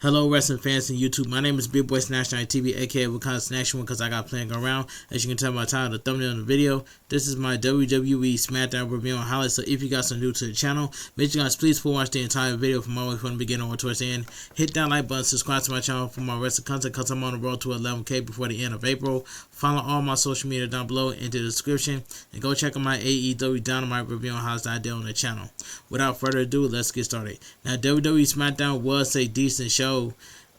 Hello, wrestling fans and YouTube. My name is Big Boy Snatch on TV, aka Wakanda Snatch One, because I got playing around. As you can tell by the title, the thumbnail of the video, this is my WWE Smackdown review and highlights. So if you guys are new to the channel, make sure you guys please watch the entire video from all the way from the beginning or towards the end. Hit that like button, subscribe to my channel for more wrestling content, because I'm on the road to 11K before the end of April. Follow all my social media down below in the description, and go check out my AEW Dynamite review and highlights that I did on the channel. Without further ado, let's get started. Now, WWE Smackdown was a decent show.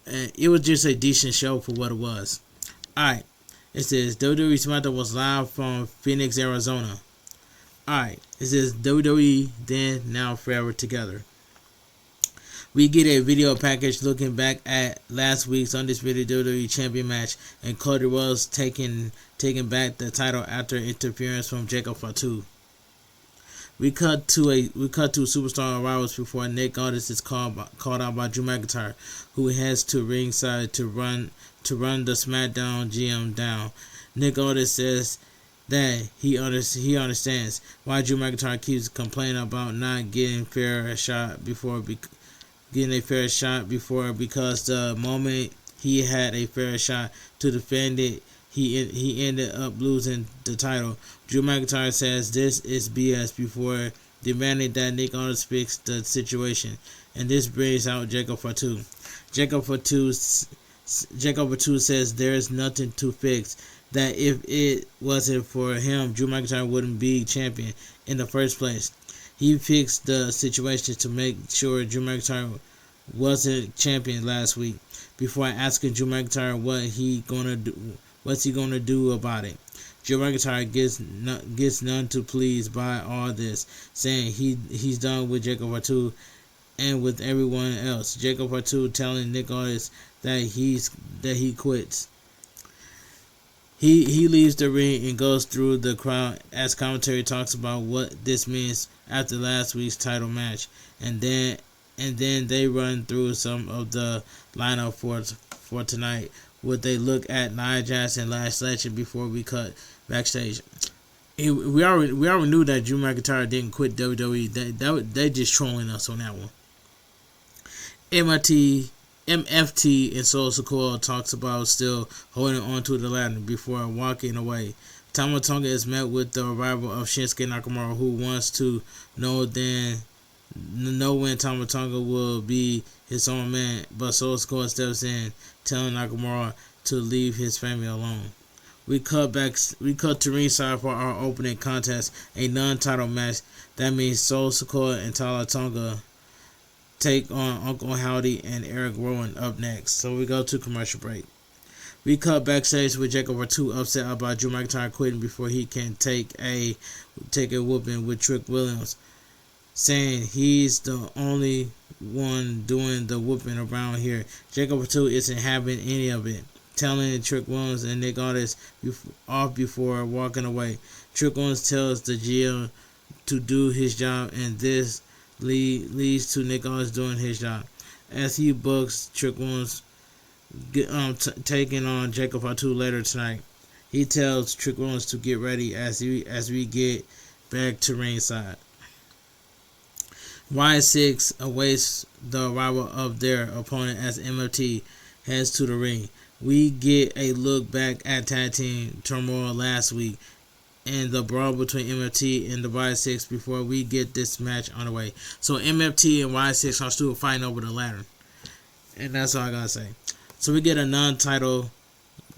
It was just a decent show for what it was. Alright, it says WWE Smackdown was live from Phoenix, Arizona. Alright, it says WWE Then, Now, Forever Together. We get a video package looking back at last week's Undisputed WWE Champion match, and Cody Rhodes taking back the title after interference from Jacob Fatu. We cut to superstar arrivals before Nick Aldis is called out by Drew McIntyre, who heads to ringside to run the SmackDown GM down. Nick Aldis says that he understands why Drew McIntyre keeps complaining about not getting a fair shot before, because the moment he had a fair shot to defend it, he ended up losing the title. Drew McIntyre says this is BS before demanding that Nick Aldis fix the situation, and this brings out Jacob Fatu. Jacob Fatu says there's nothing to fix, that if it wasn't for him, Drew McIntyre wouldn't be champion in the first place. He fixed the situation to make sure Drew McIntyre wasn't champion last week, before asking Drew McIntyre what's he gonna do about it. Drew McIntyre gets none too pleased by all this, saying he's done with Jacob Fatu and with everyone else. Jacob Fatu telling Nick Aldis that he quits. He leaves the ring and goes through the crowd as commentary talks about what this means after last week's title match, and then they run through some of the lineup for tonight, with a look at Nia Jax and Lash Legend before we cut backstage. We already knew that Drew McIntyre didn't quit WWE. They just trolling us on that one. MFT and Solo Sikoa talks about still holding on to the ladder before walking away. Tama Tonga is met with the arrival of Shinsuke Nakamura, who wants to know when Tama Tonga will be his own man, but Solo Sikoa steps in, telling Nakamura to leave his family alone. We cut to ringside for our opening contest, a non-title match. That means Solo Sikoa and Tama Tonga take on Uncle Howdy and Eric Rowan up next. So we go to commercial break. We cut backstage with Jacob Fatu upset about Drew McIntyre quitting before he can take a whooping with Trick Williams, saying he's the only one doing the whooping around here. Jacob Fatu isn't having any of it, telling Trick Williams and Nick Aldis off before walking away. Trick Williams tells the GM to do his job, and this leads to Nick Aldis doing his job. As he books Trick Williams taking on Jacob Fatu later tonight, he tells Trick Williams to get ready as we get back to ringside. Y6 awaits the arrival of their opponent as MFT heads to the ring. We get a look back at tag team turmoil last week and the brawl between MFT and the Y6 before we get this match on the way. So MFT and Y6 are still fighting over the ladder, and that's all I gotta say. So we get a non-title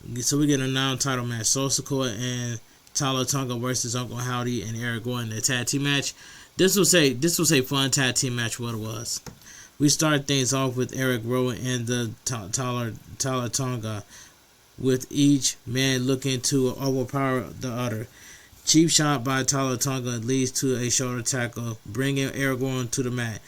match: Solo Sikoa and Tama Tonga versus Uncle Howdy and Eric Rowan, the tag team match. This was a fun tag team match. What it was. We start things off with Eric Rowan and the Tama Tonga, with each man looking to overpower the other. Cheap shot by Tama Tonga leads to a shoulder tackle, bringing Eric Rowan to the mat.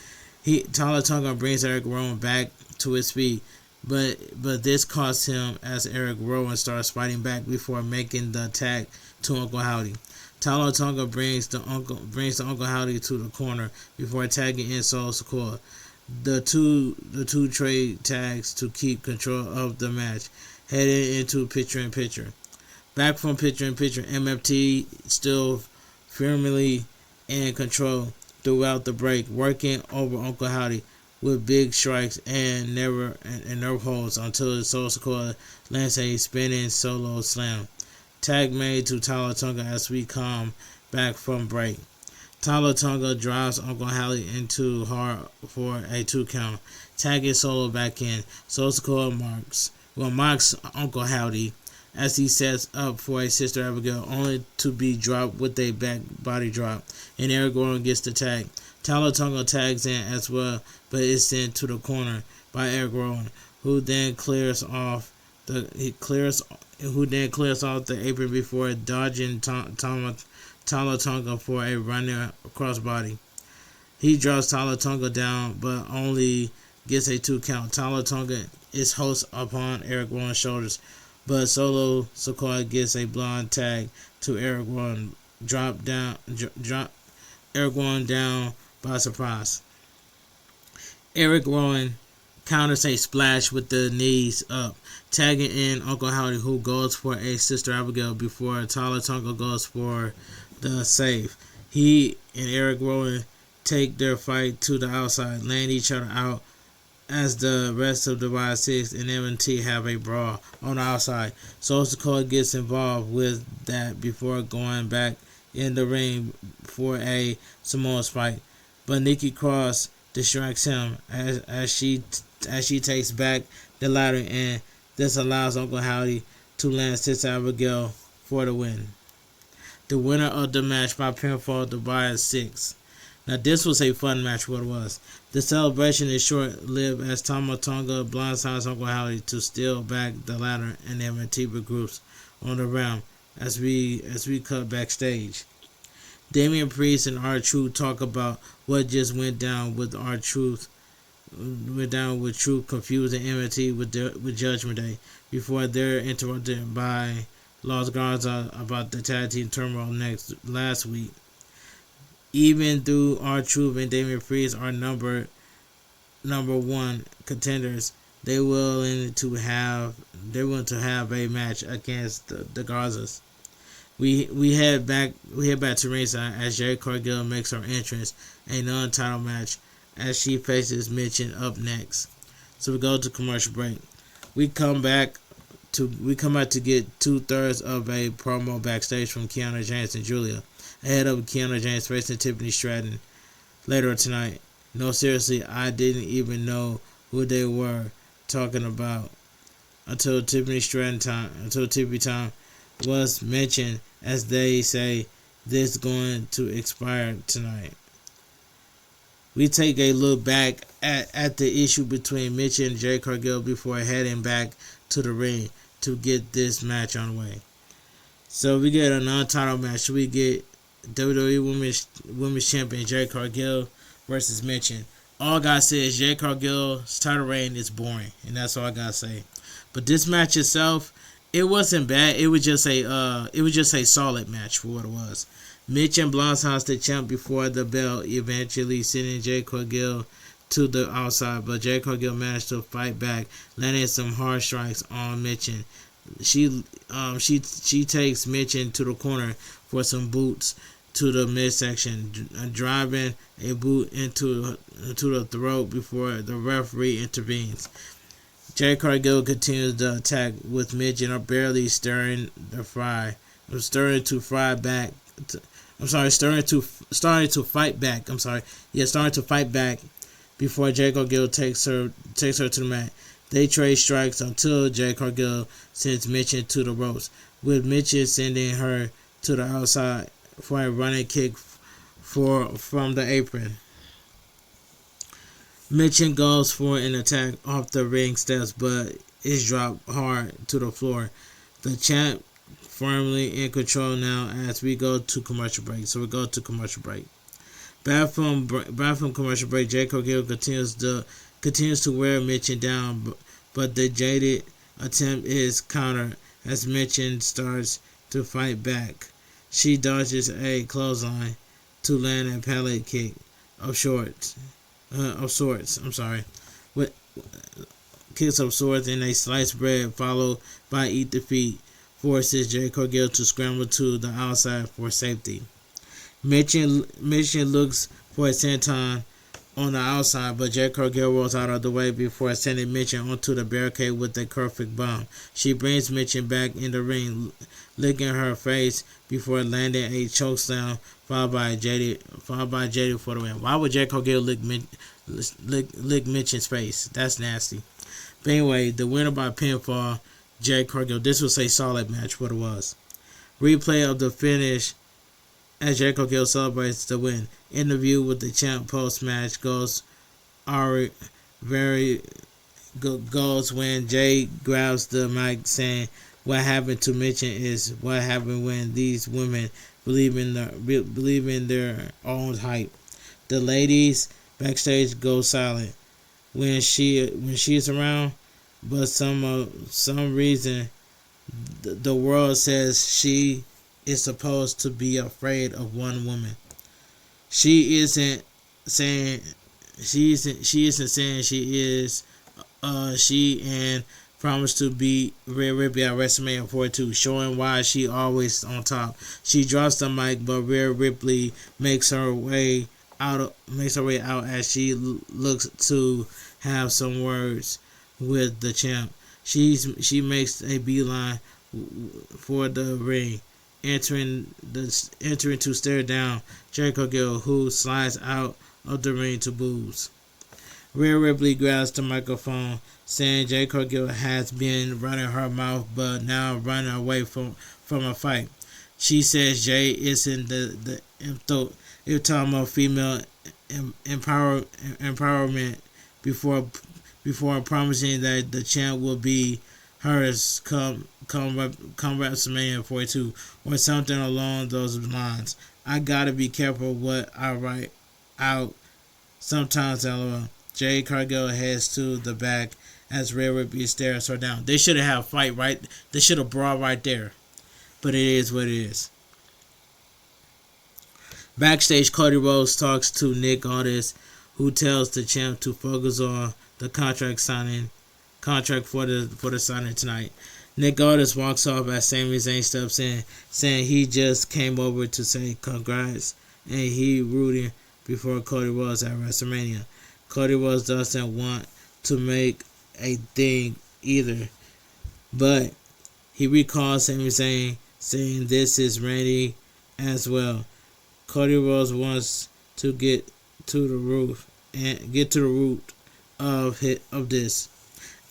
Tama Tonga brings Eric Rowan back to his feet, but this costs him as Eric Rowan starts fighting back before making the attack to Uncle Howdy. Tama Tonga brings the Uncle Howdy to the corner before tagging in Solo Sikoa. The two trade tags to keep control of the match, headed into picture-in-picture. Back from picture-in-picture, MFT still firmly in control throughout the break, working over Uncle Howdy. with big strikes and never holds until Solo Sikoa lands a spinning solo slam. Tag made to Tyler Tonga as we come back from break. Tyler Tonga drives Uncle Howdy into hard for a 2 count, tagging Solo back in. Solo Sikoa mocks Uncle Howdy as he sets up for a Sister Abigail, only to be dropped with a back body drop, and Eric Rowan gets the tag. Tyler Tonga tags in as well, but is sent to the corner by Eric Rowan, who then clears off the apron before dodging Tyler Tonga for a running crossbody. He drops Tyler Tonga down, but only gets a 2 count. Tyler Tonga is host upon Eric Rowan's shoulders, but Solo Sikoa gets a blonde tag to Eric Rowan, drop Eric Rowan down by surprise. Eric Rowan counters a splash with the knees up, tagging in Uncle Howdy, who goes for a Sister Abigail before Tyler Tonga goes for the save. He and Eric Rowan take their fight to the outside, laying each other out as the rest of the Y6 and MT have a brawl on the outside. Solo Sikoa gets involved with that before going back in the ring for a Samoa spike, but Nikki Cross distracts him as she takes back the ladder, and this allows Uncle Howdy to land Sister Abigail for the win. The winner of the match by pinfall, the Y6. Now this was a fun match, what it was. The celebration is short-lived as Tama Tonga blindsides Uncle Howdy to steal back the ladder, and MT regroups on the round as we cut backstage. Damian Priest and R-Truth talk about what just went down with R-Truth. Truth confusing MT with Judgment Day before they're interrupted by Los Garza about the tag team turmoil last week. Even though R-Truth and Damian Priest are number 1 contenders, they're willing to have a match against the Garzas. We head back to ringside as Jade Cargill makes her entrance, a non-title match, as she faces Mitchin up next. So we go to commercial break. We come back to get 2/3 of a promo backstage from Kiana James and Julia, ahead of Kiana James facing Tiffany Stratton later tonight. No, seriously, I didn't even know who they were talking about until Tiffany time was mentioned, as they say this is going to expire tonight. We take a look back at the issue between Mitch and Jay Cargill before heading back to the ring to get this match on the way. So we get a non-title match. We get WWE Women's Champion Jay Cargill versus Mitchin. All I gotta say is Jay Cargill's title reign is boring, and that's all I gotta say. But this match itself, it wasn't bad. It was just a solid match for what it was. Mitchin blindside the champ before the bell, eventually sending Jay Cargill to the outside, but Jay Cargill managed to fight back, landing some hard strikes on Mitchin. She takes Mitchin to the corner for some boots to the midsection, driving a boot into the throat before the referee intervenes. Jay Cargill continues the attack with Mitchin barely starting to fight back before Jay Cargill takes her to the mat. They trade strikes until Jay Cargill sends Mitchin to the ropes, with Mitchin sending her to the outside for a running kick from the apron. Mitchin goes for an attack off the ring steps, but is dropped hard to the floor. The champ firmly in control now as we go to commercial break. So we go to commercial break. Back from commercial break, Jay Cargill continues to wear Mitchin down, but the jaded attempt is countered as Mitchin starts to fight back. She dodges a clothesline to land a pallet kick of sorts. With kicks of swords and a sliced bread, followed by eat the feet, forces Jay Cargill to scramble to the outside for safety. Mitchin looks for a senton, on the outside, but Jade Cargill rolls out of the way before sending Mitchell onto the barricade with a perfect bomb. She brings Mitchell back in the ring, licking her face before landing a chokeslam, followed by Jade for the win. Why would Jade Cargill lick Mitchell's face? That's nasty. But anyway, the winner by pinfall, Jade Cargill. This was a solid match, what it was. Replay of the finish as Jade Cargill celebrates the win. Interview with the champ post-match goes when Jay grabs the mic saying, "What happened to Mitchell is what happened when these women believe in their own hype." The ladies backstage go silent when she's around, but some reason the world says she is supposed to be afraid of one woman. She isn't saying she is. She and promised to beat Rhea Ripley at WrestleMania 42, showing why she always on top. She drops the mic, but Rhea Ripley makes her way out as she looks to have some words with the champ. She makes a beeline for the ring, entering to stare down Jade Cargill, who slides out of the ring to boos. Rhea Ripley grabs the microphone, saying Jade Cargill has been running her mouth, but now running away from a fight. She says Jade isn't the talking about female empowerment before promising that the champ will be hers come WrestleMania 42 or something along those lines. I gotta be careful what I write out sometimes. LOL. Jade Cargill heads to the back as Rhea Ripley stares her down. They should have had a fight right. They should have brawl right there. But it is what it is. Backstage, Cody Rhodes talks to Nick Aldis, who tells the champ to focus on the contract for the signing tonight. Nick Aldis walks off as Sami Zayn steps in, saying he just came over to say congrats and he rooting before Cody Rhodes at WrestleMania. Cody Rhodes doesn't want to make a thing either, but he recalls Sami Zayn saying this is Randy as well. Cody Rhodes wants to get to the root of this,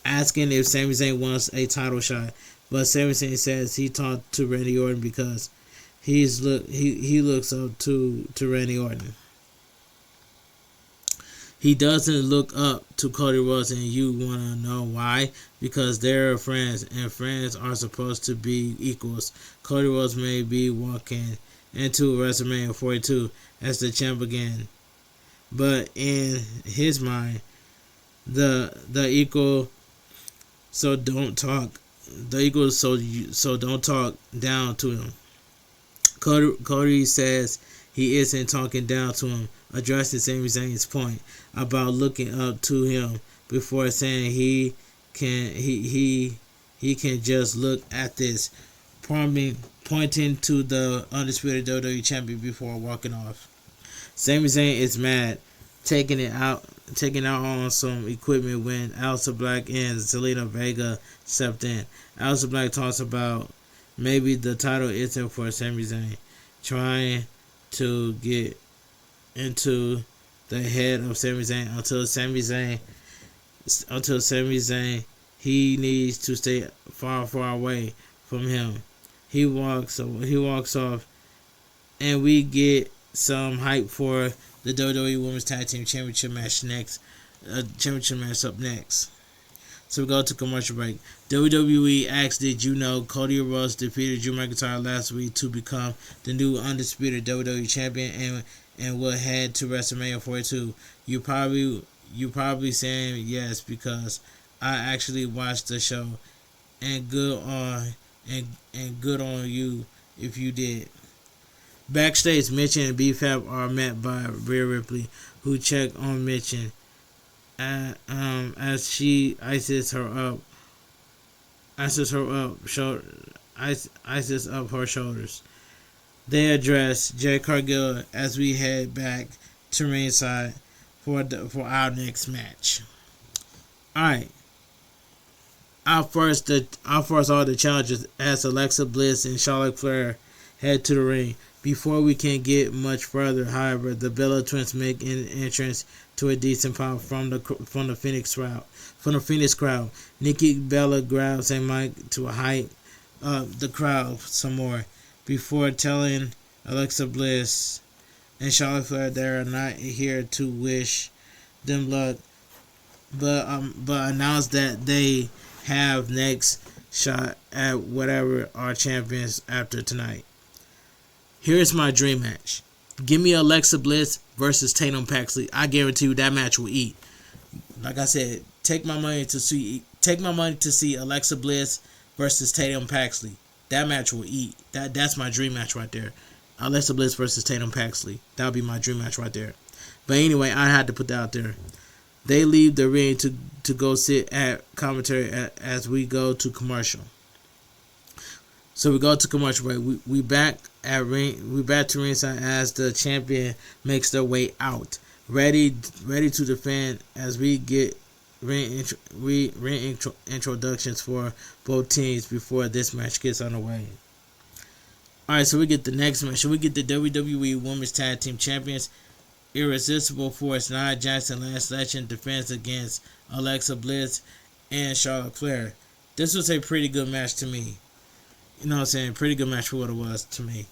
asking if Sami Zayn wants a title shot, but Sami Zayn says he talked to Randy Orton because he looks up to Randy Orton. He doesn't look up to Cody Rhodes, and you want to know why? Because they're friends, and friends are supposed to be equals. Cody Rhodes may be walking into WrestleMania 42 as the champ again, but in his mind, the equal. So don't talk. The equal. So don't talk down to him. Cody says he isn't talking down to him, addressing Sami Zayn's point about looking up to him before saying he can just look at this, pointing to the undisputed WWE champion before walking off. Sami Zayn is mad, taking it out on some equipment when Aleister Black and Zelina Vega stepped in. Aleister Black talks about maybe the title isn't for Sami Zayn, trying to get into the head of Sami Zayn until Sami Zayn he needs to stay far away from him. He walks off, and we get some hype for the WWE Women's Tag Team Championship match next. Championship match up next. So we go to commercial break. WWE asks, did you know Cody Rhodes defeated Drew McIntyre last week to become the new undisputed WWE champion and will head to WrestleMania 42? You probably saying yes because I actually watched the show, and good on you if you did. Backstage, Mitchell and B-Fab are met by Rhea Ripley, who check on Mitchell as she ices up her shoulders. They address Jade Cargill as we head back to ringside for our next match. All right. Out first all the challengers as Alexa Bliss and Charlotte Flair head to the ring. Before we can get much further, however, the Bella Twins make an entrance to a decent pop from the Phoenix crowd. Nikki Bella grabs a mic to hype the crowd some more before telling Alexa Bliss and Charlotte Flair they are not here to wish them luck, but announce that they have next shot at whatever are champions after tonight. Here's my dream match. Give me Alexa Bliss versus Tatum Paxley. I guarantee you that match will eat. Like I said, take my money to see Alexa Bliss versus Tatum Paxley. That match will eat. That's my dream match right there. Alexa Bliss versus Tatum Paxley. That would be my dream match right there. But anyway, I had to put that out there. They leave the ring to go sit at commentary as we go to commercial. So we go to commercial break. We back to ringside as the champion makes their way out, ready to defend as we get ring introductions for both teams before this match gets underway. Alright, so we get the next match. So we get the WWE Women's Tag Team Champions. Irresistible Force Nia Jax and Lance Legend defense against Alexa Bliss and Charlotte Flair. This was a pretty good match to me. You know what I'm saying? Pretty good match for what it was to me.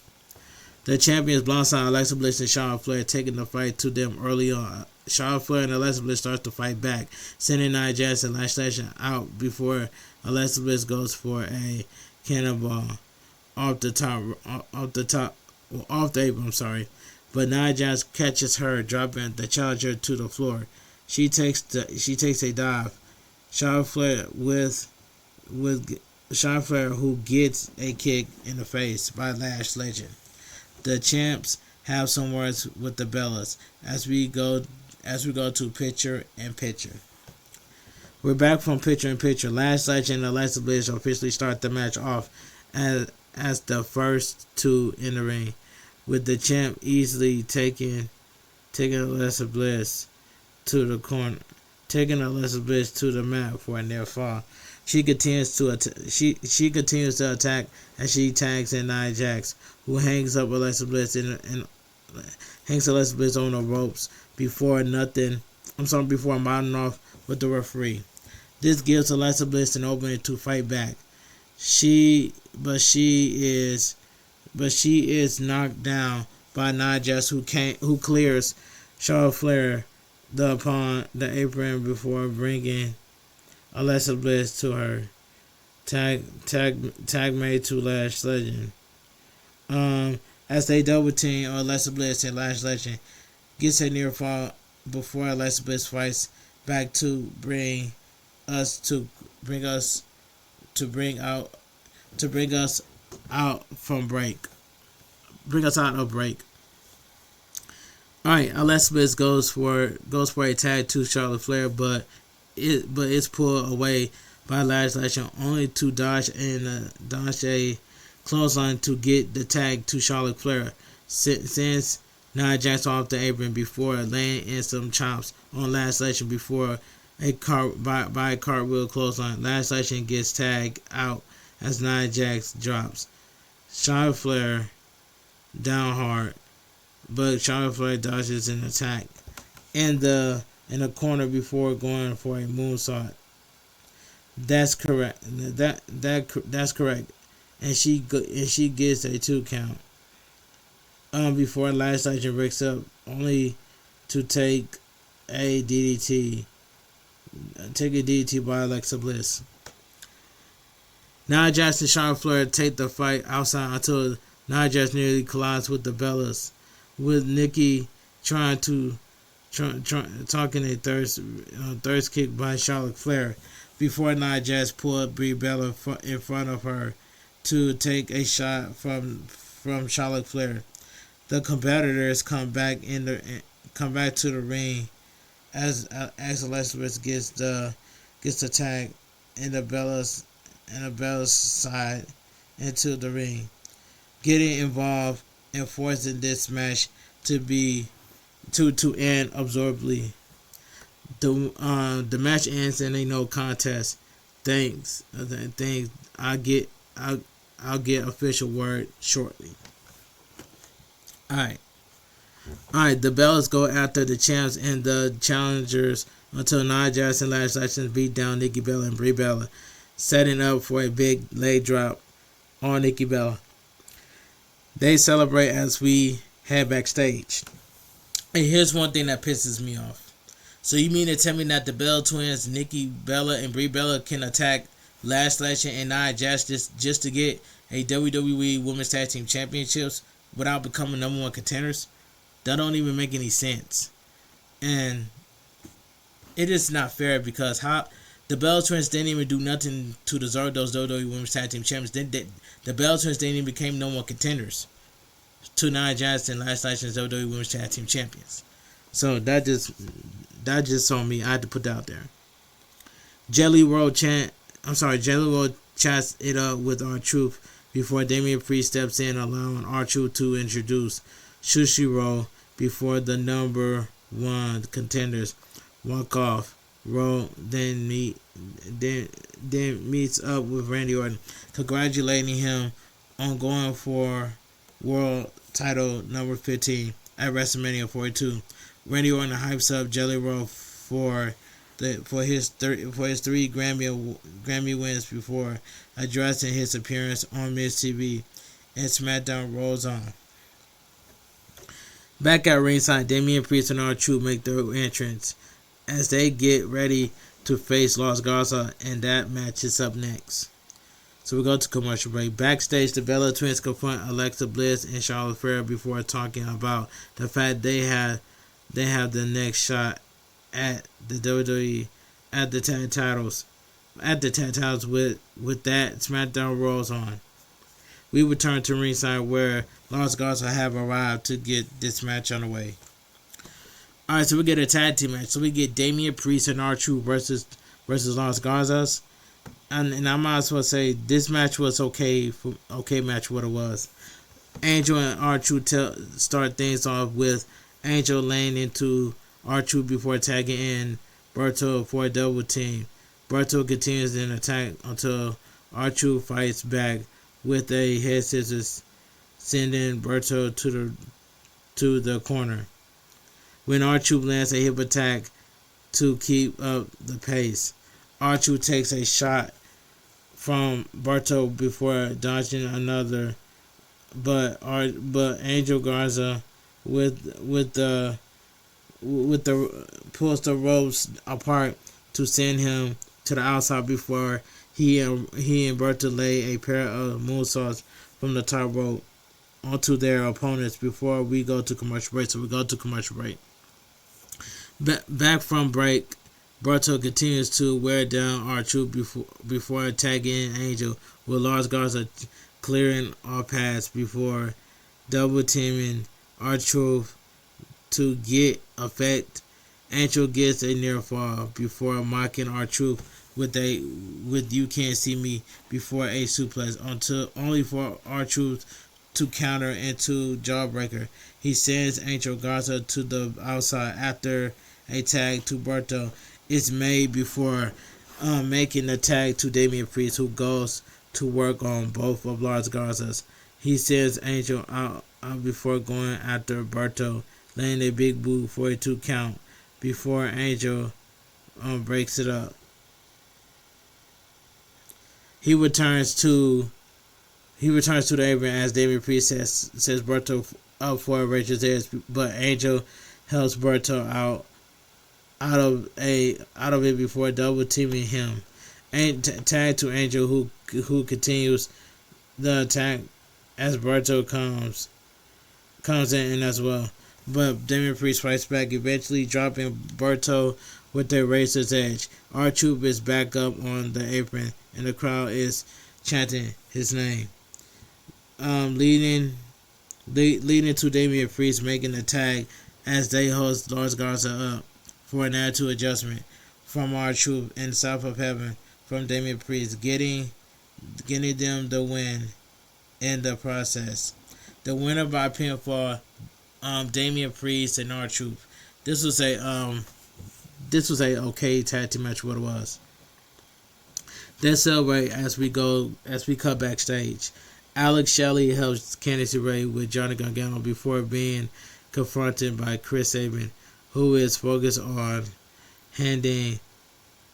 The champions blindside Alexa Bliss and Charlotte Flair, taking the fight to them early on. Charlotte Flair and Alexa Bliss start to fight back, sending Nia Jax and Lance Legend out before Alexa Bliss goes for a cannonball off the apron. But Nia Jax catches her, dropping the challenger to the floor. She takes a dive. Charlotte Flair who gets a kick in the face by Lash Legend. The champs have some words with the Bellas as we go to picture in picture. We're back from picture in picture. Lash Legend and Alexa Bliss officially start the match off as the first two in the ring, with the champ easily taking Alexa Bliss to the corner, taking Alexa Bliss to the mat for a near fall. She continues to attack as she tags in Nia Jax, who hangs up Alexa Bliss hangs Alexa Bliss on the ropes before mounting off with the referee. This gives Alexa Bliss an opening to fight back. She is knocked down by Nia Jax, who clears Charlotte Flair upon the apron before bringing Alexa Bliss to her. Tag made to Lash Legend. As they double team Alexa Bliss, and Lash Legend gets a near fall before Alexa Bliss fights back to bring us out of break. Alright, Alexa Bliss goes for a tag to Charlotte Flair, but it's pulled away by Lash Legend, only to dodge a clothesline to get the tag to Charlotte Flair. Sends Nia Jax off the apron before laying in some chops on Lash Legend before a cartwheel clothesline. Lash Legend gets tagged out as Nia Jax drops Charlotte Flair down hard, but Charlotte Flair dodges an attack in the corner before going for a moonsault. That's correct. That's correct. And she gets a 2 count. Before Lash Legend breaks up, only to take a DDT by Alexa Bliss. Nia Jax and Charlotte Flair take the fight outside until Nia Jax nearly collides with the Bellas, with Nikki talking a thirst kick by Charlotte Flair before Nia Jax pulled Brie Bella in front of her to take a shot from Charlotte Flair. The competitors come back to the ring as Alexa Bliss gets the tag in the Bellas side into the ring, getting involved and forcing this match to end absurdly. The match ends in a no contest. Thanks. I'll get official word shortly. Alright. Alright, the Bellas go after the champs and the challengers until Nia Jax and Lash Legends beat down Nikki Bella and Brie Bella, setting up for a big leg drop on Nikki Bella. They celebrate as we head backstage. And here's one thing that pisses me off. So you mean to tell me that the Bella twins, Nikki Bella and Brie Bella, can attack Lash Legend and Nia Jax just to get a WWE Women's Tag Team Championships without becoming number one contenders? That don't even make any sense. And it is not fair because the Bella Twins didn't even do nothing to deserve those WWE Women's Tag Team Champions. The Bella Twins didn't even become no more contenders to Nia Jax and Lash Legends WWE Women's Tag Team Champions. So that just on me. I had to put that out there. Jelly Roll chats it up with R-Truth before Damian Priest steps in, allowing R-Truth to introduce Sushi Roll before the number one contenders walk off. Roll then meets up with Randy Orton, congratulating him on going for world title number 15 at WrestleMania 42. Randy Orton hypes up Jelly Roll for his three Grammy wins before addressing his appearance on Miz TV, and SmackDown rolls on. Back at ringside, Damian Priest and R-Truth make their entrance as they get ready to face Los Garza, and that match is up next. So we go to commercial break. Backstage, the Bella Twins confront Alexa Bliss and Charlotte Flair before talking about the fact they have the next shot at the WWE at the tag titles. With that, SmackDown rolls on. We return to ringside where Los Garza have arrived to get this match on the way. Alright, so we get a tag team match. So we get Damian Priest and R-Truth versus Los Garzas. And I might as well say this match was okay match what it was. Angel and R-Truth start things off with Angel laying into R-Truth before tagging in Berto for a double team. Berto continues an attack until R-Truth fights back with a head scissors, sending Berto to the corner. When R-Truth lands a hip attack to keep up the pace, R-Truth takes a shot from Berto before dodging another, but Angel Garza with the pulls the ropes apart to send him to the outside before he and Berto lay a pair of moonsaults from the top rope onto their opponents before we go to commercial break. So we go to commercial break. Back from break, Berto continues to wear down R-Truth before tagging Angel, with Los Garza clearing all paths before double teaming R-Truth to get effect. Angel gets a near fall before mocking R-Truth with "You Can't See Me" before a suplex, only for R-Truth to counter into Jawbreaker. He sends Angel Garza to the outside after a tag to Berto is made before making the tag to Damian Priest, who goes to work on both of Los Garza's. He sends Angel out before going after Berto, laying a big boot for a 2 count before Angel breaks it up. He returns to the apron as Damian Priest says Berto up for Rachel's Edge, but Angel helps Berto out of it before double teaming him. And tag to Angel, who continues the attack as Berto comes in as well. But Damian Priest fights back, eventually dropping Berto with a Razor's Edge. R-Truth is back up on the apron, and the crowd is chanting his name, leading to Damian Priest making the tag as they host Los Garza up for an attitude adjustment from R-Truth and South of Heaven from Damian Priest, getting them the win in the process. The winner by pinfall, Damian Priest and R-Truth. This was this was a okay tag team match. What it was. Then celebrate as we cut backstage. Alex Shelley helps Candice Ray with Johnny Gargano before being confronted by Chris Sabin, who is focused on handing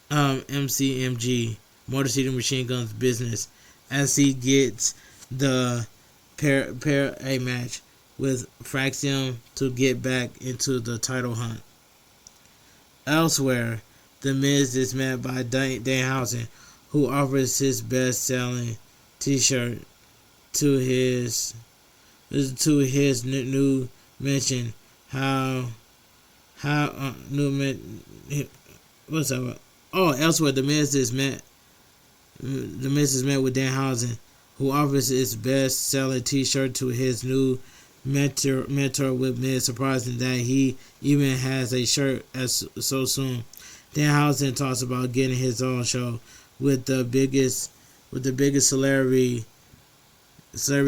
MCMG Motor City Machine Guns business as he gets the pair A match with Fraxium to get back into the title hunt. Elsewhere, The Miz is met by Danhausen, who offers his best-selling T-shirt to his new mention. What's up? Oh, elsewhere, The Miz is met with Danhausen, who offers his best-selling T-shirt to his new mentor with Miz, surprising that he even has a shirt so soon. Danhausen talks about getting his own show with the biggest celebrity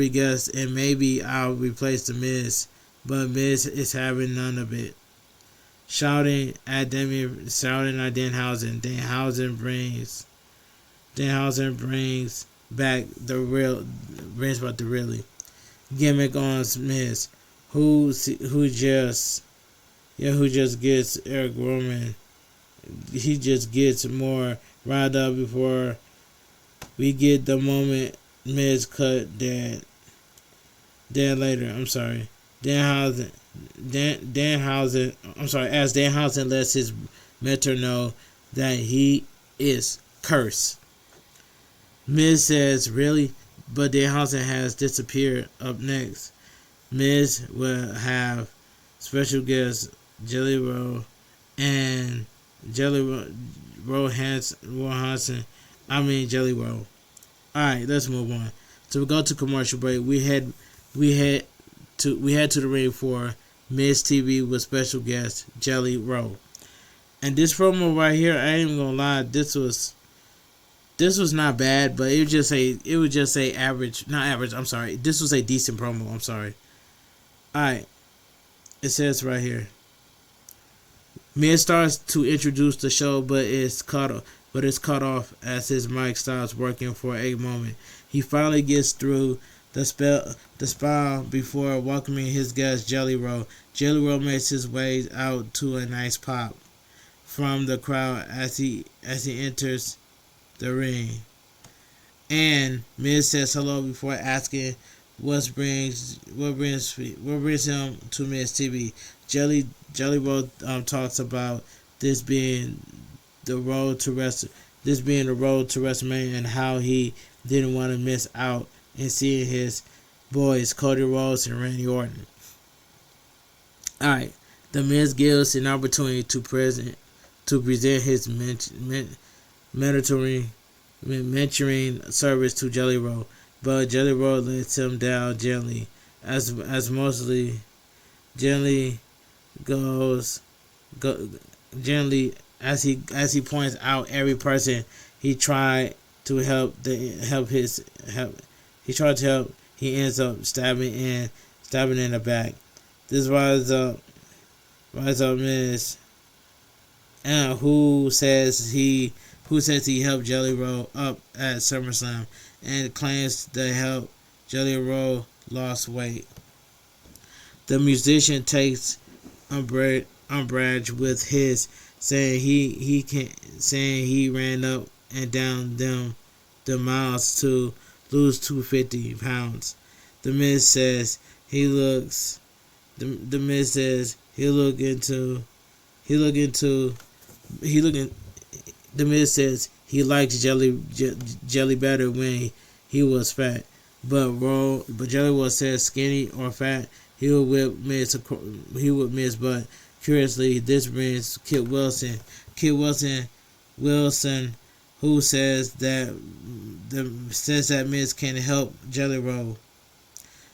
guest, and maybe I'll replace The Miz, but Miz is having none of it. Shouting at Danhausen. Danhausen brings back the really gimmick on Miz, who just gets Eric Roman. He just gets more riled up before we get the moment Miz cut Dan later. I'm sorry. Danhausen. As Danhausen lets his mentor know that he is cursed. Miz says, "Really?" But Danhausen has disappeared. Up next, Miz will have special guests Jelly Roll and Jelly Hansen. Jelly Roll. Alright, let's move on. So we go to commercial break. We head to the ring for Miz TV with special guest Jelly Roll. And this promo right here, I ain't even gonna lie, this was not bad, but it was just a average, not average, I'm sorry. This was a decent promo, I'm sorry. Alright. It says right here. Miz starts to introduce the show, but it's cut off as his mic stops working for a moment. He finally gets through the spell before welcoming his guest Jelly Roll. Jelly Roll makes his way out to a nice pop from the crowd as he enters the ring. And Miz says hello before asking what brings him to Miz TV. Jelly Roll talks about this being the road to WrestleMania and how he didn't want to miss out and seeing his boys Cody Rhodes and Randy Orton. Alright, The Miz gives an opportunity to present his mentoring service to Jelly Roll, but Jelly Roll lets him down gently, as mostly gently as he points out every person he tried to help. He ends up stabbing in the back. This rise up Miz, who says he helped Jelly Roll up at SummerSlam and claims to help Jelly Roll lost weight. The musician takes umbrage with his saying he ran up and down the miles to lose 250 pounds. The Miz says he looks The Miz says he likes jelly better when he was fat, but Jelly Roll says skinny or fat he would whip Miz. But curiously, this brings Kit Wilson, who says that Miz can help Jelly Roll.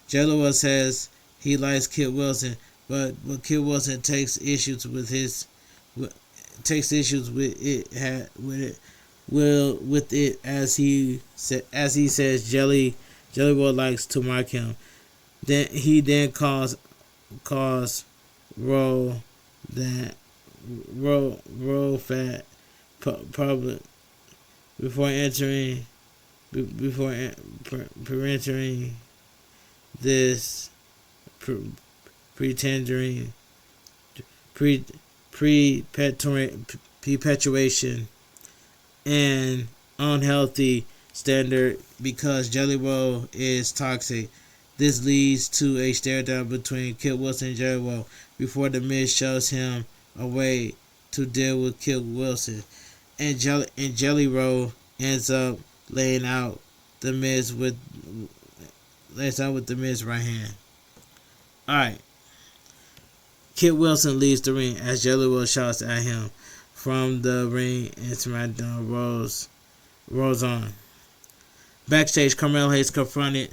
Jelly Roll says he likes Kit Wilson, but Kit Wilson takes issues with it as he says Jelly Roll likes to mock him. Then he calls Roll that roll fat public before entering before entering this pretendering pre perpetuation and unhealthy standard because Jelly Roll is toxic. This leads to a stare down between Kit Wilson and Jelly Roll before The Miz shows him a way to deal with Kit Wilson. And Jelly Roll ends up laying out The Miz with The Miz right hand. Alright. Kit Wilson leaves the ring as Jelly Roll shouts at him from the ring and SmackDown rolls on. Backstage, Carmelo Hayes confronts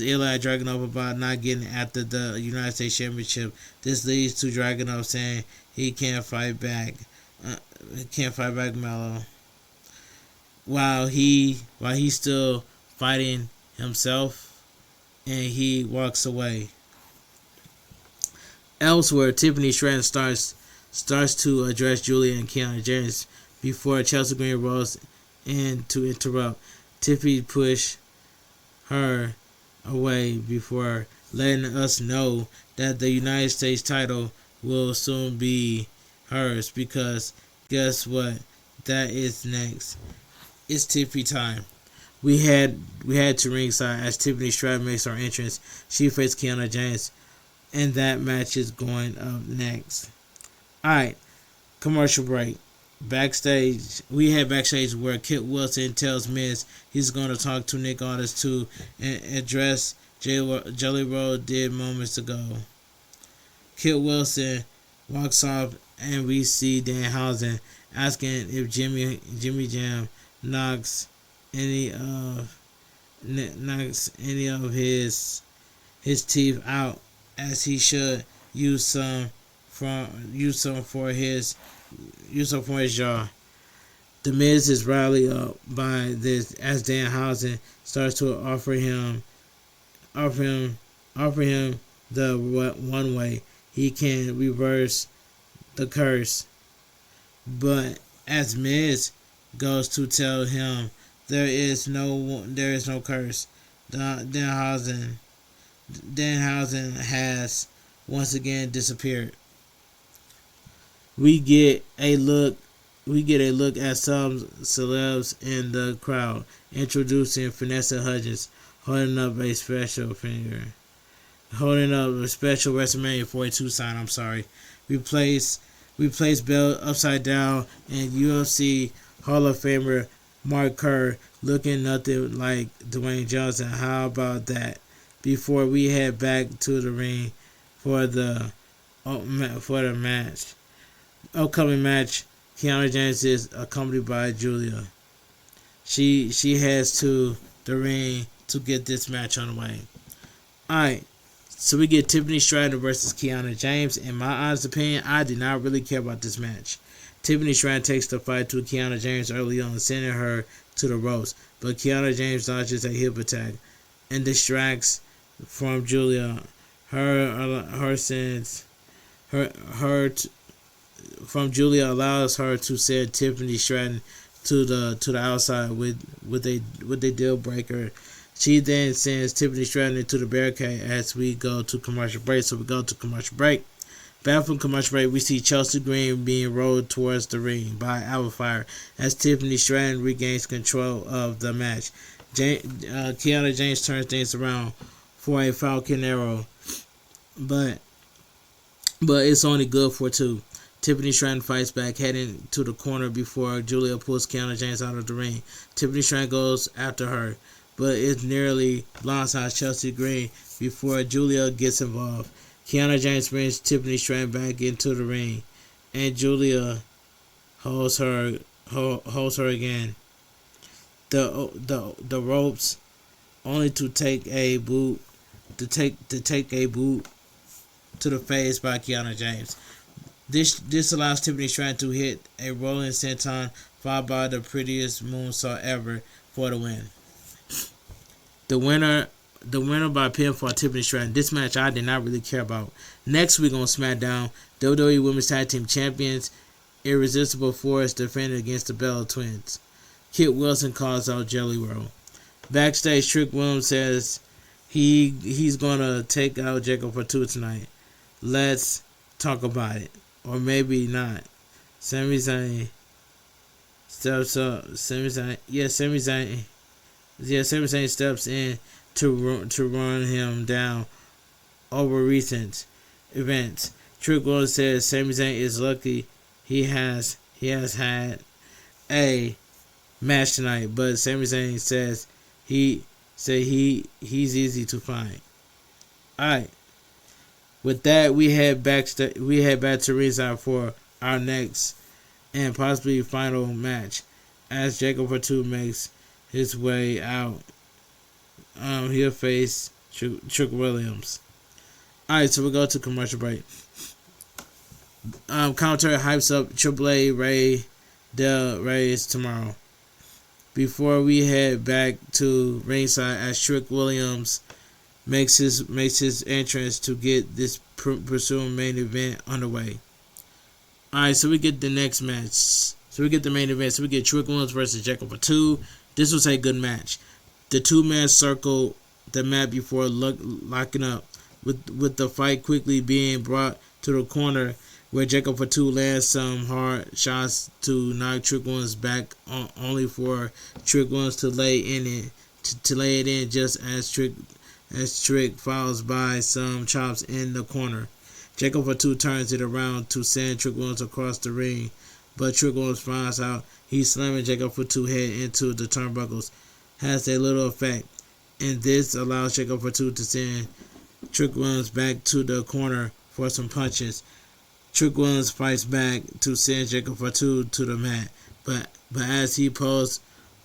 Eli Dragunov about not getting after the United States Championship. This leads to Dragunov saying he can't fight back. Melo. While he's still fighting himself, and he walks away. Elsewhere, Tiffany Stratton starts to address Julia and Kiana James before Chelsea Green rolls in to interrupt. Tiffany pushed her away before letting us know that the United States title will soon be hers because guess what? That is next. It's Tiffany time. We head to ringside as Tiffany Stratton makes her entrance. She faces Kiana James, and that match is going up next. Alright, commercial break. Backstage, we head backstage where Kit Wilson tells Miz he's going to talk to Nick Aldis to address Jelly Roll did moments ago. Kit Wilson walks off and we see Danhausen asking if Jimmy Jam knocks any of his teeth out, as he should use some for his jaw. The Miz is rallied up by this as Danhausen starts to offer him the one way he can reverse the curse. But as Miz goes to tell him there is no curse, Danhausen has once again disappeared. We get a look at some celebs in the crowd, introducing Vanessa Hudgens holding up a special WrestleMania 42 sign. I'm sorry. We place belt upside down, and UFC Hall of Famer Mark Kerr looking nothing like Dwayne Johnson. How about that? Before we head back to the ring for the match. Upcoming match, Kiana James is accompanied by Julia. She heads to the ring to get this match on the way. Alright, so we get Tiffany Stratton versus Kiana James. In my honest opinion, I did not really care about this match. Tiffany Stratton takes the fight to Kiana James early on, sending her to the ropes. But Kiana James dodges a hip attack and distracts from Julia. From Julia allows her to send Tiffany Stratton to the outside with a deal breaker. She then sends Tiffany Stratton into the barricade as we go to commercial break. So we go to commercial break. Back from commercial break, we see Chelsea Green being rolled towards the ring by Alpha Fire as Tiffany Stratton regains control of the match. Kiana James turns things around for a Falcon Arrow, but it's only good for two. Tiffany Stratton fights back, heading to the corner before Julia pulls Kiana James out of the ring. Tiffany Stratton goes after her, but it nearly blindsides Chelsea Green before Julia gets involved. Kiana James brings Tiffany Stratton back into the ring, and Julia holds her again. The ropes, only to take a boot to the face by Kiana James. This allows Tiffany Stratton to hit a rolling senton followed by the prettiest moonsault ever for the win. The winner by pinfall, Tiffany Stratton. This match I did not really care about. Next week on SmackDown, WWE Women's Tag Team Champions. Irresistible Force defended against the Bella Twins. Kit Wilson calls out Jelly Roll. Backstage, Trick Williams says he's gonna take out Jacob Fatu tonight. Let's talk about it, or maybe not. Sami Zayn steps up. Sami Zayn steps in to run him down over recent events. Trick Williams says Sami Zayn is lucky he has had a match tonight, but Sami Zayn says he's easy to find. Alright. With that, we head back to ringside for our next and possibly final match. As Jacob Fatu makes his way out, he'll face Trick Williams. Alright, so we go to commercial break. Commentary hypes up Triple A Ray Del Reyes tomorrow. Before we head back to ringside, as Trick Williams makes his entrance to get this pursuing main event underway. Alright, so we get the next match. So we get the main event. So we get Trick Williams versus Jacob Fatu. This was a good match. The two men circled the mat before locking up, with the fight quickly being brought to the corner, where Jacob Fatu lands some hard shots to knock Trick Williams back, only for Trick Williams to lay it in just as Trick follows by some chops in the corner. Jacob Fatu turns it around to send Trick Williams across the ring, but Trick Williams finds out he's slamming Jacob Fatu head into the turnbuckles has a little effect, and this allows Jacob Fatu to send Trick Williams back to the corner for some punches. Trick Williams fights back to send Jacob Fatu to the mat, but as he poses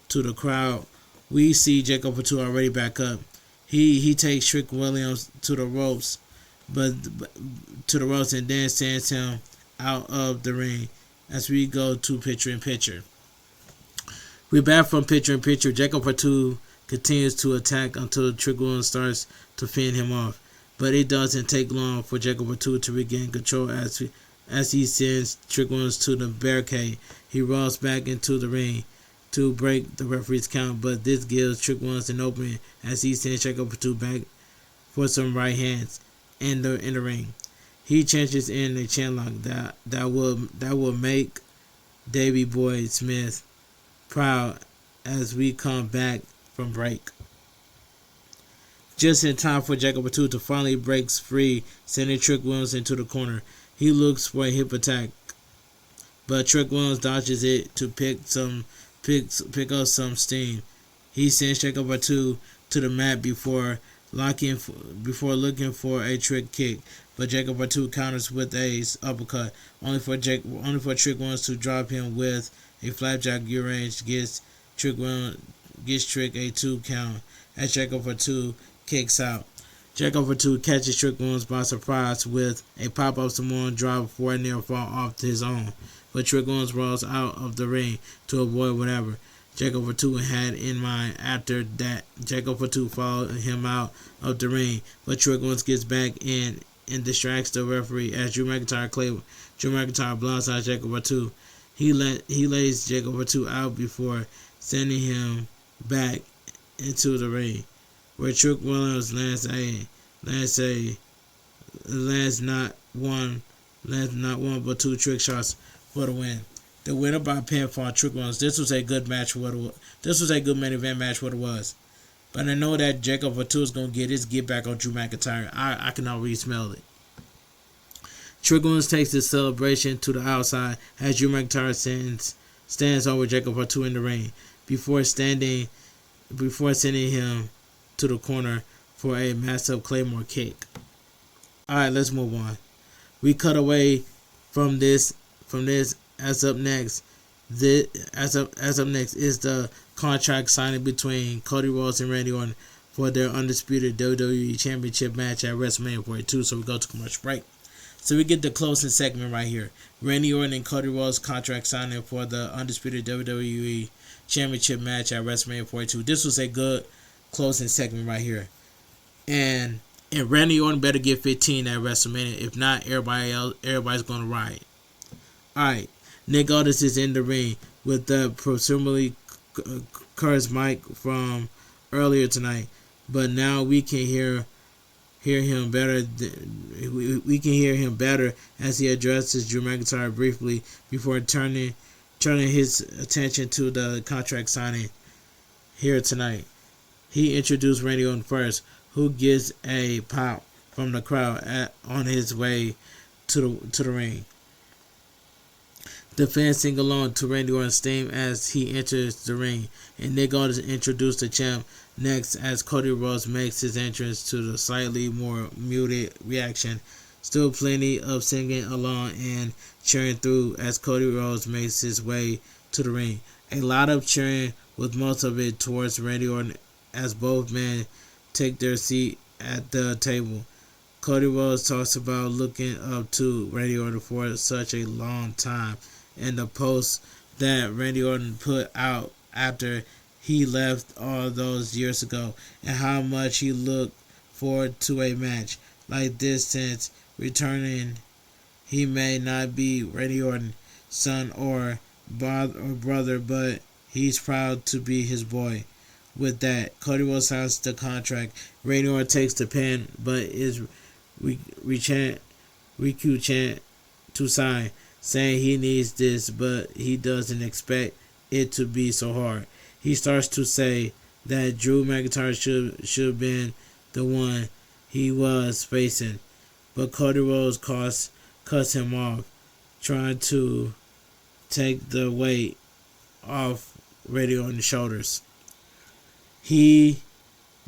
to the crowd, we see Jacob Fatu already back up. He takes Trick Williams to the ropes, and then sends him out of the ring. As we go to picture in picture, we're back from picture in picture. Jacob Fatu continues to attack until Trick Williams starts to fend him off, but it doesn't take long for Jacob Fatu to regain control as he sends Trick Williams to the barricade. He rolls back into the ring to break the referee's count, but this gives Trick Williams an opening as he sends Jacob Fatu back for some right hands in the ring. He changes in a chin lock that will make Davey Boy Smith proud as we come back from break. Just in time for Jacob Fatu to finally break free, sending Trick Williams into the corner. He looks for a hip attack, but Trick Williams dodges it to pick up some steam. He sends Jacob Fatu to the mat before looking for a trick kick, but Jacob Fatu counters with a uppercut, only for Trick Williams to drop him with a flapjack. Urange gets Trick a 2 count as Jacob Fatu kicks out. Jacob Fatu catches Trick Williams by surprise with a pop-up Samoan drop before a near fall off his own, but Trick Williams rolls out of the ring to avoid whatever Jacob Fatu had in mind. After that, Jacob Fatu followed him out of the ring, but Trick Williams gets back in and distracts the referee as Drew McIntyre blindsides Jacob Fatu. He lays Jacob Fatu out before sending him back into the ring, where Trick Williams lands not one but 2 trick shots for the win. The winner by pinfall, Trick Williams. This was a good match. This was a good main event match. What it was, but I know that Jacob Fatu is gonna get his get back on Drew McIntyre. I can already smell it. Trick Williams takes his celebration to the outside as Drew McIntyre stands over Jacob Fatu in the ring before sending him to the corner for a massive Claymore kick. Alright, let's move on. We cut away from this as up next is the contract signing between Cody Rhodes and Randy Orton for their undisputed WWE Championship match at WrestleMania 42. So we go to commercial break. So we get the closing segment right here. Randy Orton and Cody Rhodes contract signing for the undisputed WWE Championship match at WrestleMania 42. This was a good closing segment right here. And And Randy Orton better get 15 at WrestleMania. If not, everybody's gonna riot. Alright, Nick Aldis is in the ring with the presumably cursed mic from earlier tonight, but now we can hear him better. We can hear him better as he addresses Drew McIntyre briefly before turning his attention to the contract signing here tonight. He introduced Randy Orton first, who gets a pop from the crowd on his way to the ring. The fans sing along to Randy Orton's theme as he enters the ring, and Nick Aldis introduced the champ next as Cody Rhodes makes his entrance to the slightly more muted reaction. Still plenty of singing along and cheering through as Cody Rhodes makes his way to the ring. A lot of cheering, with most of it towards Randy Orton as both men take their seat at the table. Cody Rhodes talks about looking up to Randy Orton for such a long time, and the post that Randy Orton put out after he left all those years ago, and how much he looked forward to a match like this since returning. He may not be Randy Orton's son or brother, but he's proud to be his boy. With that, Cody Rhodes signs the contract. Randy Orton takes the pen, but is requested to sign, saying he needs this, but he doesn't expect it to be so hard. He starts to say that Drew McIntyre should have been the one he was facing, but Cody Rhodes cuts him off, trying to take the weight off Randy Orton's shoulders. He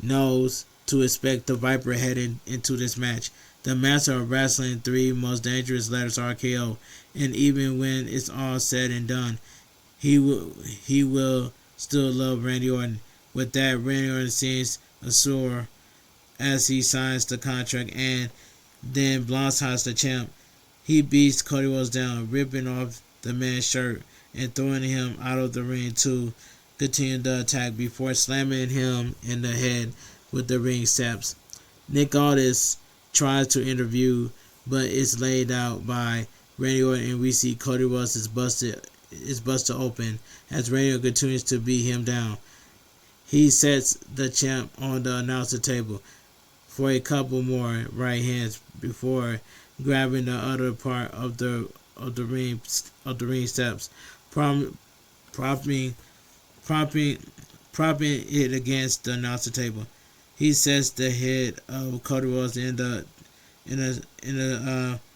knows to expect the Viper heading into this match. The Master of Wrestling 3 most dangerous letters RKO, and even when it's all said and done, he will still love Randy Orton. With that, Randy Orton seems assured as he signs the contract and then blindsides the champ. He beats Cody Rhodes down, ripping off the man's shirt and throwing him out of the ring to continue the attack before slamming him in the head with the ring steps. Nick Aldis tries to interview, but is laid out by Randy Orton, and we see Cody Rhodes is busted open as Randy Orton continues to beat him down. He sets the champ on the announcer table for a couple more right hands before grabbing the other part of the ring steps, propping it against the announcer table. He sets the head of Cody Rhodes in the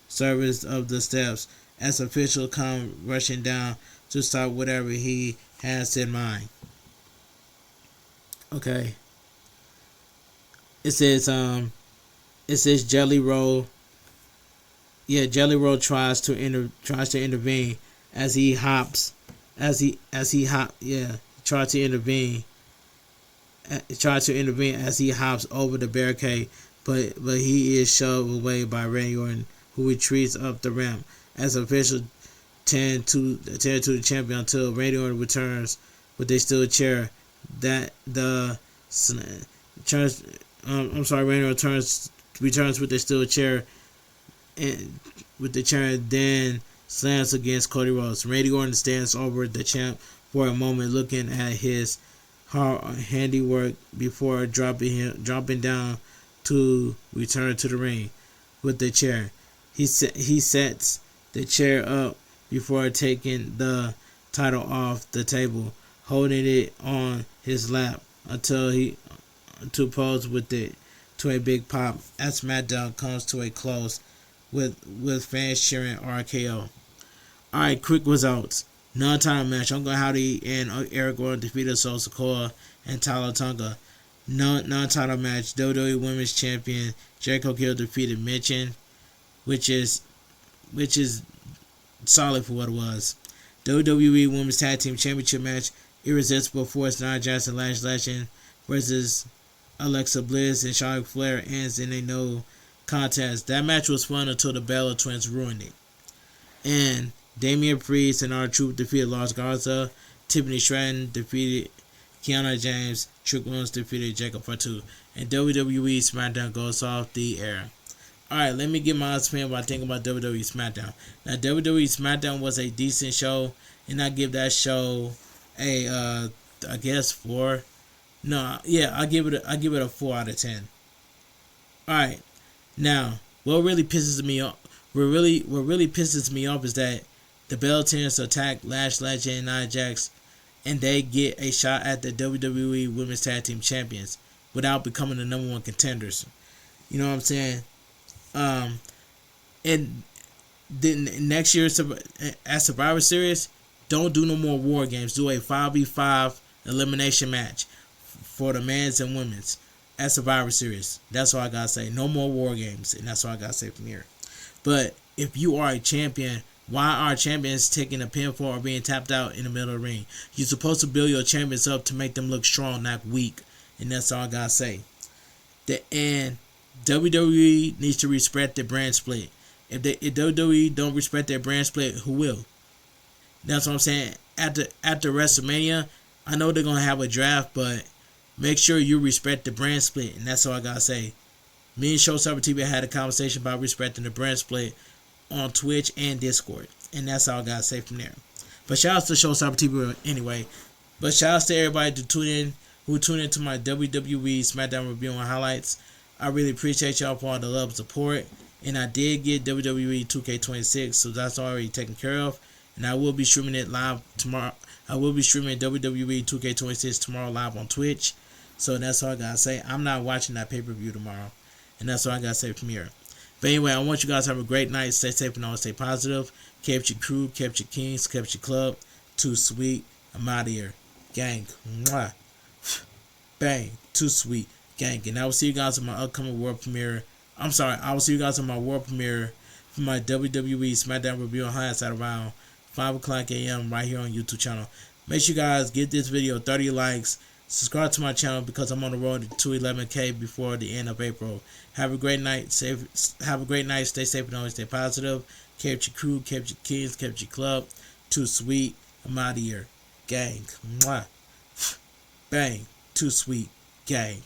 service of the steps as officials come rushing down to stop whatever he has in mind. Okay. It says Jelly Roll. Yeah, Jelly Roll tries to intervene as he hops. Tried to intervene as he hops over the barricade, but he is shoved away by Randy Orton, who retreats up the ramp as officials tend to the champion until Randy Orton returns with a steel chair. Randy Orton returns with a steel chair, and with the chair then slams against Cody Rhodes. Randy Orton stands over the champ for a moment, looking at his handiwork before dropping down to return to the ring with the chair. He sets the chair up before taking the title off the table, holding it on his lap until to pose with it to a big pop as SmackDown comes to a close with fans cheering RKO. Alright, quick results. Non-title match. Uncle Howdy and Eric Rowan defeated Solo Sikoa and Tyler Tonga. Non-title match. WWE Women's Champion Jericho Kill defeated Michin, which is solid for what it was. WWE Women's Tag Team Championship match. Irresistible Force, Nia Jackson, Lash Legend versus Alexa Bliss and Charlotte Flair ends in a no contest. That match was fun until the Bella Twins ruined it. And Damian Priest and R-Truth defeated Lars Garza. Tiffany Stratton defeated Kiana James, Trick Williams defeated Jacob Fatu. And WWE Smackdown goes off the air. Alright, let me get my opinion what I think about WWE Smackdown. Now, WWE Smackdown was a decent show, and I give that show a, I guess 4. No, yeah, I give it a 4 out of 10. Alright, now, what really pisses me off is that the Bellators attack Lash Legend and Nia Jax, and they get a shot at the WWE Women's Tag Team Champions without becoming the number 1 contenders. You know what I'm saying? And then next year at Survivor Series, don't do no more War Games. Do a 5v5 elimination match for the men's and women's at Survivor Series. That's all I gotta say. No more War Games, and that's all I gotta say from here. But if you are a champion, why are champions taking a pinfall or being tapped out in the middle of the ring? You're supposed to build your champions up to make them look strong, not weak, and that's all I gotta say. And WWE needs to respect the brand split. If WWE don't respect their brand split, who will? That's what I'm saying. After WrestleMania, I know they're gonna have a draft, but make sure you respect the brand split, and that's all I gotta say. Me and Showstopper TV had a conversation about respecting the brand split on Twitch and Discord, and that's all I gotta say from there. But shout out to Showstopper TV anyway. But shout out to everybody who tuned into my WWE Smackdown review and highlights. I really appreciate y'all for all the love and support. And I did get WWE 2K26, so that's already taken care of. And I will be streaming it live tomorrow. I will be streaming WWE 2K26 tomorrow live on Twitch. So that's all I gotta say. I'm not watching that pay-per-view tomorrow. And that's all I gotta say from here. But anyway, I want you guys to have a great night. Stay safe and always stay positive. Kept your crew, kept your kings, kept your club. Too sweet. I'm out of here. Gang. Mwah. Bang. Too sweet. Gang. And I will see you guys on my upcoming world premiere. I will see you guys on my world premiere for my WWE Smackdown review and highlights at around 5 o'clock a.m. right here on YouTube channel. Make sure you guys get this video 30 likes. Subscribe to my channel because I'm on the road to 211K before the end of April. Have a great night. Have a great night. Stay safe and always stay positive. Kept your crew, kept your kids, kept your club. Too sweet. I'm out of here. Gang. Mwah. Bang. Too sweet. Gang.